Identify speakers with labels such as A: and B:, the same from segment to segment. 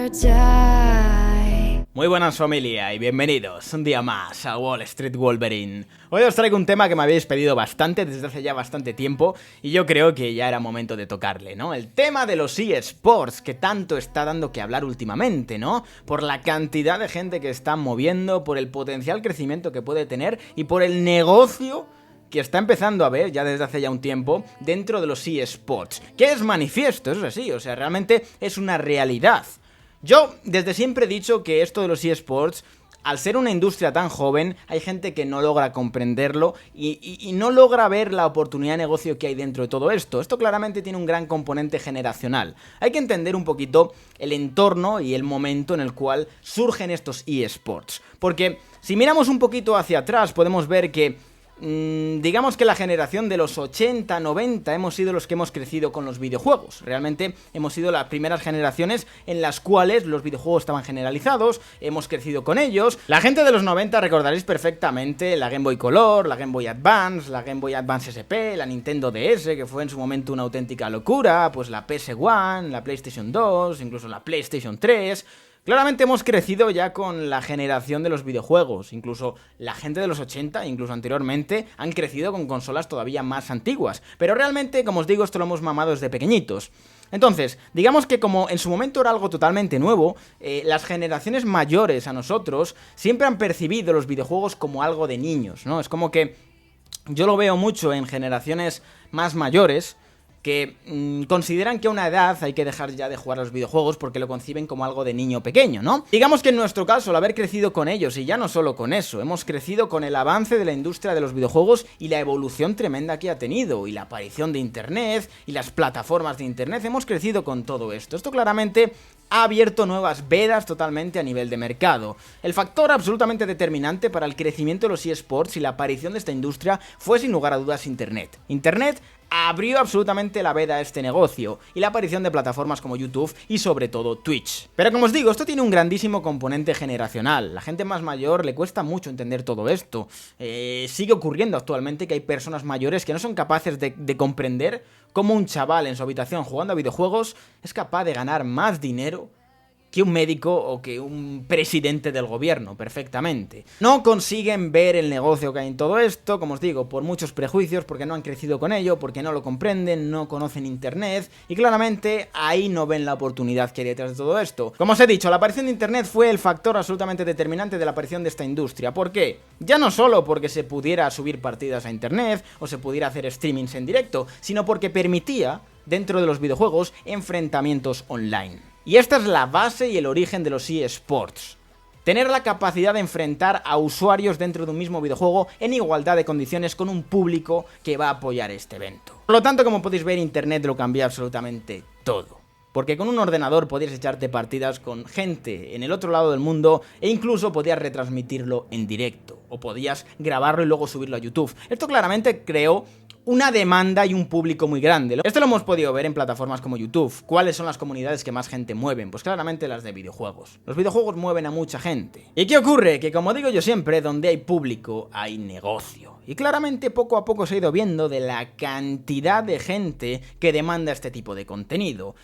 A: or die.
B: Muy buenas familia y bienvenidos un día más a Wall Street Wolverine. Hoy os traigo un tema que me habéis pedido bastante desde hace ya bastante tiempo y yo creo que ya era momento de tocarle, ¿no? El tema de los eSports que tanto está dando que hablar últimamente, ¿no? Por la cantidad de gente que está moviendo, por el potencial crecimiento que puede tener y por el negocio que está empezando a ver ya desde hace ya un tiempo dentro de los eSports. Que es manifiesto, eso es así, o sea, realmente es una realidad. Yo desde siempre he dicho que esto de los eSports, al ser una industria tan joven, hay gente que no logra comprenderlo y no logra ver la oportunidad de negocio que hay dentro de todo esto. Esto claramente tiene un gran componente generacional. Hay que entender un poquito el entorno y el momento en el cual surgen estos eSports. Porque si miramos un poquito hacia atrás podemos ver que digamos que la generación de los 80, 90 hemos sido los que hemos crecido con los videojuegos. Realmente hemos sido las primeras generaciones en las cuales los videojuegos estaban generalizados, hemos crecido con ellos. La gente de los 90 recordaréis perfectamente la Game Boy Color, la Game Boy Advance, la Game Boy Advance SP, la Nintendo DS, que fue en su momento una auténtica locura, pues la PS1, la PlayStation 2, incluso la PlayStation 3... Claramente hemos crecido ya con la generación de los videojuegos, incluso la gente de los 80, incluso anteriormente, han crecido con consolas todavía más antiguas, pero realmente, como os digo, esto lo hemos mamado desde pequeñitos. Entonces, digamos que como en su momento era algo totalmente nuevo, las generaciones mayores a nosotros siempre han percibido los videojuegos como algo de niños, ¿no? Es como que yo lo veo mucho en generaciones más mayores, que consideran que a una edad hay que dejar ya de jugar a los videojuegos porque lo conciben como algo de niño pequeño, ¿no? Digamos que en nuestro caso, al haber crecido con ellos, y ya no solo con eso, hemos crecido con el avance de la industria de los videojuegos y la evolución tremenda que ha tenido, y la aparición de internet, y las plataformas de internet, hemos crecido con todo esto. Esto claramente ha abierto nuevas vedas totalmente a nivel de mercado. El factor absolutamente determinante para el crecimiento de los eSports y la aparición de esta industria fue sin lugar a dudas Internet. Internet abrió absolutamente la veda a este negocio y la aparición de plataformas como YouTube y sobre todo Twitch. Pero como os digo, esto tiene un grandísimo componente generacional. La gente más mayor le cuesta mucho entender todo esto. Sigue ocurriendo actualmente que hay personas mayores que no son capaces de comprender cómo un chaval en su habitación jugando a videojuegos es capaz de ganar más dinero que un médico o que un presidente del gobierno, perfectamente. No consiguen ver el negocio que hay en todo esto, como os digo, por muchos prejuicios, porque no han crecido con ello, porque no lo comprenden, no conocen internet, y claramente ahí no ven la oportunidad que hay detrás de todo esto. Como os he dicho, la aparición de internet fue el factor absolutamente determinante de la aparición de esta industria. ¿Por qué? Ya no solo porque se pudiera subir partidas a internet, o se pudiera hacer streamings en directo, sino porque permitía, dentro de los videojuegos, enfrentamientos online. Y esta es la base y el origen de los eSports. Tener la capacidad de enfrentar a usuarios dentro de un mismo videojuego en igualdad de condiciones con un público que va a apoyar este evento. Por lo tanto, como podéis ver, internet lo cambia absolutamente todo. Porque con un ordenador podías echarte partidas con gente en el otro lado del mundo e incluso podías retransmitirlo en directo. O podías grabarlo y luego subirlo a YouTube. Esto claramente creó una demanda y un público muy grande. Esto lo hemos podido ver en plataformas como YouTube. ¿Cuáles son las comunidades que más gente mueven? Pues claramente las de videojuegos. Los videojuegos mueven a mucha gente. ¿Y qué ocurre? Que como digo yo siempre, donde hay público hay negocio. Y claramente poco a poco se ha ido viendo de la cantidad de gente que demanda este tipo de contenido.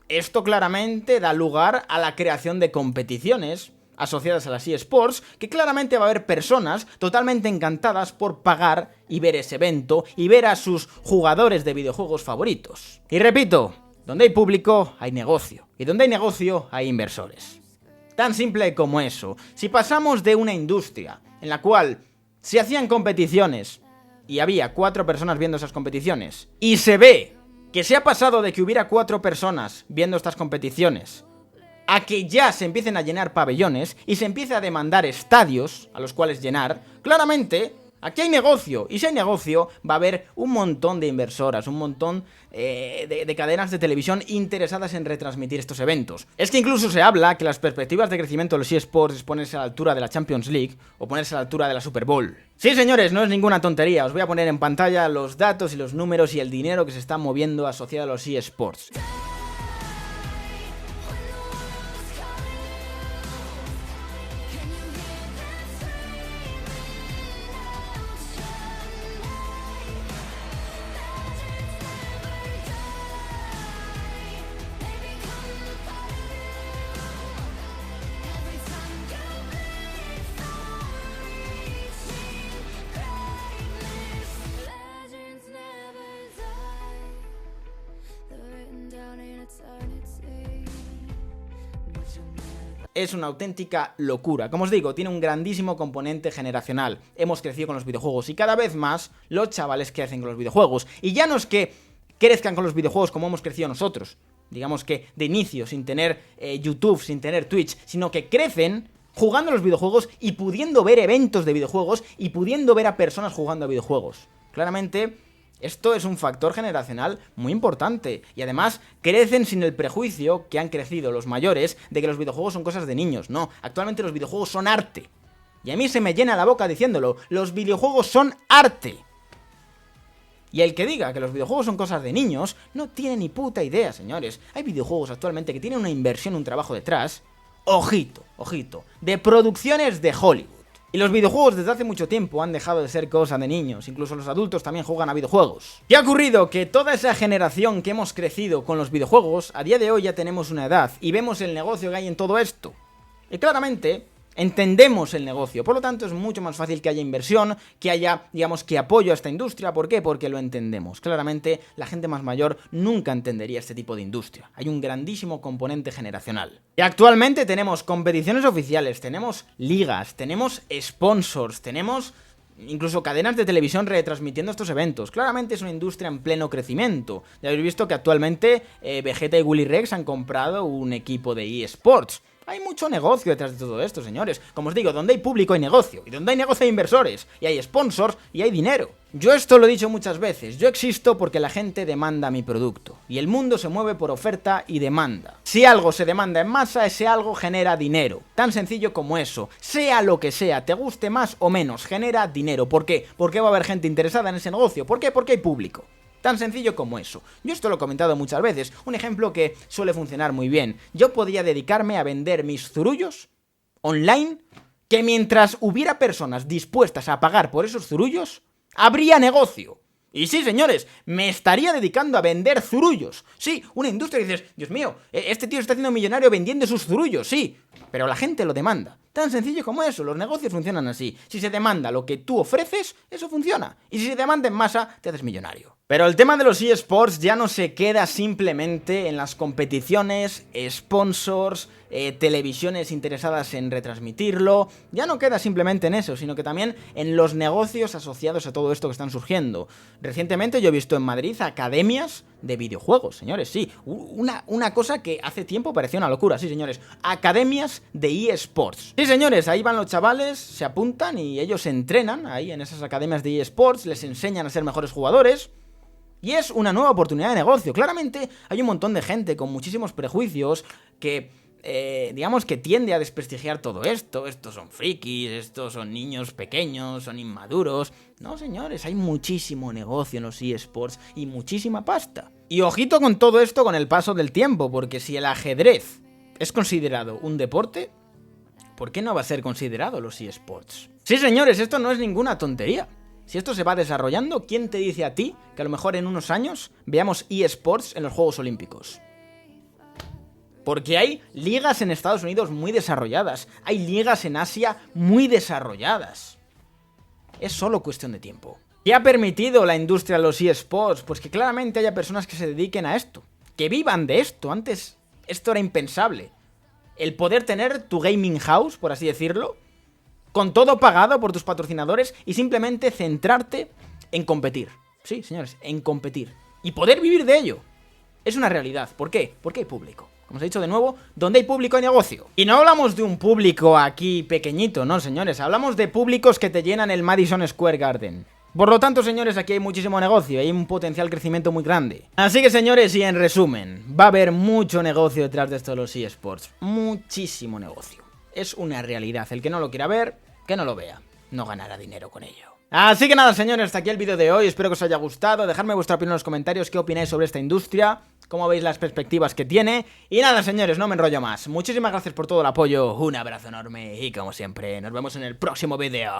B: Esto claramente da lugar a la creación de competiciones asociadas a las eSports, que claramente va a haber personas totalmente encantadas por pagar y ver ese evento y ver a sus jugadores de videojuegos favoritos. Y repito, donde hay público hay negocio, y donde hay negocio hay inversores. Tan simple como eso. Si pasamos de una industria en la cual se hacían competiciones y había 4 personas viendo esas competiciones, y se ve que se ha pasado de que hubiera 4 personas viendo estas competiciones a que ya se empiecen a llenar pabellones y se empiece a demandar estadios a los cuales llenar, claramente aquí hay negocio, y si hay negocio va a haber un montón de inversoras, un montón de cadenas de televisión interesadas en retransmitir estos eventos. Es que incluso se habla que las perspectivas de crecimiento de los eSports es ponerse a la altura de la Champions League o ponerse a la altura de la Super Bowl. Sí, señores, no es ninguna tontería, os voy a poner en pantalla los datos y los números y el dinero que se está moviendo asociado a los eSports. es una auténtica locura. Como os digo, tiene un grandísimo componente generacional. Hemos crecido con los videojuegos y cada vez más los chavales crecen con los videojuegos. Y ya no es que crezcan con los videojuegos como hemos crecido nosotros, digamos que de inicio, sin tener YouTube, sin tener Twitch, sino que crecen jugando a los videojuegos y pudiendo ver eventos de videojuegos y pudiendo ver a personas jugando a videojuegos. Claramente, esto es un factor generacional muy importante. Y además, crecen sin el prejuicio que han crecido los mayores de que los videojuegos son cosas de niños. No, actualmente los videojuegos son arte. Y a mí se me llena la boca diciéndolo. Los videojuegos son arte. Y el que diga que los videojuegos son cosas de niños, no tiene ni puta idea, señores. Hay videojuegos actualmente que tienen una inversión, un trabajo detrás. Ojito, ojito, de producciones de Hollywood. Y los videojuegos desde hace mucho tiempo han dejado de ser cosa de niños, incluso los adultos también juegan a videojuegos. ¿Qué ha ocurrido? Que toda esa generación que hemos crecido con los videojuegos, a día de hoy ya tenemos una edad y vemos el negocio que hay en todo esto. Y claramente entendemos el negocio, por lo tanto es mucho más fácil que haya inversión, que haya, digamos, que apoyo a esta industria. ¿Por qué? Porque lo entendemos. Claramente la gente más mayor nunca entendería este tipo de industria. Hay un grandísimo componente generacional. Y actualmente tenemos competiciones oficiales, tenemos ligas, tenemos sponsors, tenemos incluso cadenas de televisión retransmitiendo estos eventos. Claramente es una industria en pleno crecimiento. Ya habéis visto que actualmente Vegeta y Willy Rex han comprado un equipo de eSports. Hay mucho negocio detrás de todo esto, señores. Como os digo, donde hay público hay negocio. Y donde hay negocio hay inversores. Y hay sponsors y hay dinero. Yo esto lo he dicho muchas veces. Yo existo porque la gente demanda mi producto. Y el mundo se mueve por oferta y demanda. Si algo se demanda en masa, ese algo genera dinero. Tan sencillo como eso. Sea lo que sea, te guste más o menos, genera dinero. ¿Por qué? Porque va a haber gente interesada en ese negocio. ¿Por qué? Porque hay público. Tan sencillo como eso. Yo esto lo he comentado muchas veces. Un ejemplo que suele funcionar muy bien. Yo podía dedicarme a vender mis zurullos online, que mientras hubiera personas dispuestas a pagar por esos zurullos, habría negocio. Y sí, señores, me estaría dedicando a vender zurullos. Sí, una industria que dices, Dios mío, este tío está haciendo millonario vendiendo sus zurullos, sí. Pero la gente lo demanda. Tan sencillo como eso, los negocios funcionan así. Si se demanda lo que tú ofreces, eso funciona. Y si se demanda en masa, te haces millonario. Pero el tema de los eSports ya no se queda simplemente en las competiciones, sponsors, televisiones interesadas en retransmitirlo. Ya no queda simplemente en eso, sino que también en los negocios asociados a todo esto que están surgiendo. Recientemente yo he visto en Madrid academias de videojuegos, señores, sí. Una cosa que hace tiempo parecía una locura, sí, señores. Academias de eSports. Sí, señores, ahí van los chavales, se apuntan y ellos se entrenan ahí en esas academias de eSports, les enseñan a ser mejores jugadores. Y es una nueva oportunidad de negocio. Claramente hay un montón de gente con muchísimos prejuicios que, digamos, que tiende a desprestigiar todo esto. Estos son frikis, estos son niños pequeños, son inmaduros. No, señores, hay muchísimo negocio en los eSports y muchísima pasta. Y ojito con todo esto con el paso del tiempo, porque si el ajedrez es considerado un deporte, ¿por qué no va a ser considerado los eSports? Sí, señores, esto no es ninguna tontería. Si esto se va desarrollando, ¿quién te dice a ti que a lo mejor en unos años veamos eSports en los Juegos Olímpicos? Porque hay ligas en Estados Unidos muy desarrolladas, hay ligas en Asia muy desarrolladas. Es solo cuestión de tiempo. ¿Qué ha permitido la industria de los eSports? Pues que claramente haya personas que se dediquen a esto, que vivan de esto. Antes esto era impensable. El poder tener tu gaming house, por así decirlo, con todo pagado por tus patrocinadores y simplemente centrarte en competir. Sí, señores, en competir. Y poder vivir de ello. Es una realidad. ¿Por qué? Porque hay público. Como os he dicho de nuevo, donde hay público hay negocio. Y no hablamos de un público aquí pequeñito, no, señores. Hablamos de públicos que te llenan el Madison Square Garden. Por lo tanto, señores, aquí hay muchísimo negocio, hay un potencial crecimiento muy grande. Así que, señores, y en resumen, va a haber mucho negocio detrás de esto de los eSports. Muchísimo negocio. Es una realidad. El que no lo quiera ver, que no lo vea. No ganará dinero con ello. Así que nada, señores, hasta aquí el vídeo de hoy. Espero que os haya gustado. Dejadme vuestra opinión en los comentarios. ¿Qué opináis sobre esta industria? ¿Cómo veis las perspectivas que tiene? Y nada, señores, no me enrollo más. Muchísimas gracias por todo el apoyo. Un abrazo enorme y, como siempre, nos vemos en el próximo vídeo.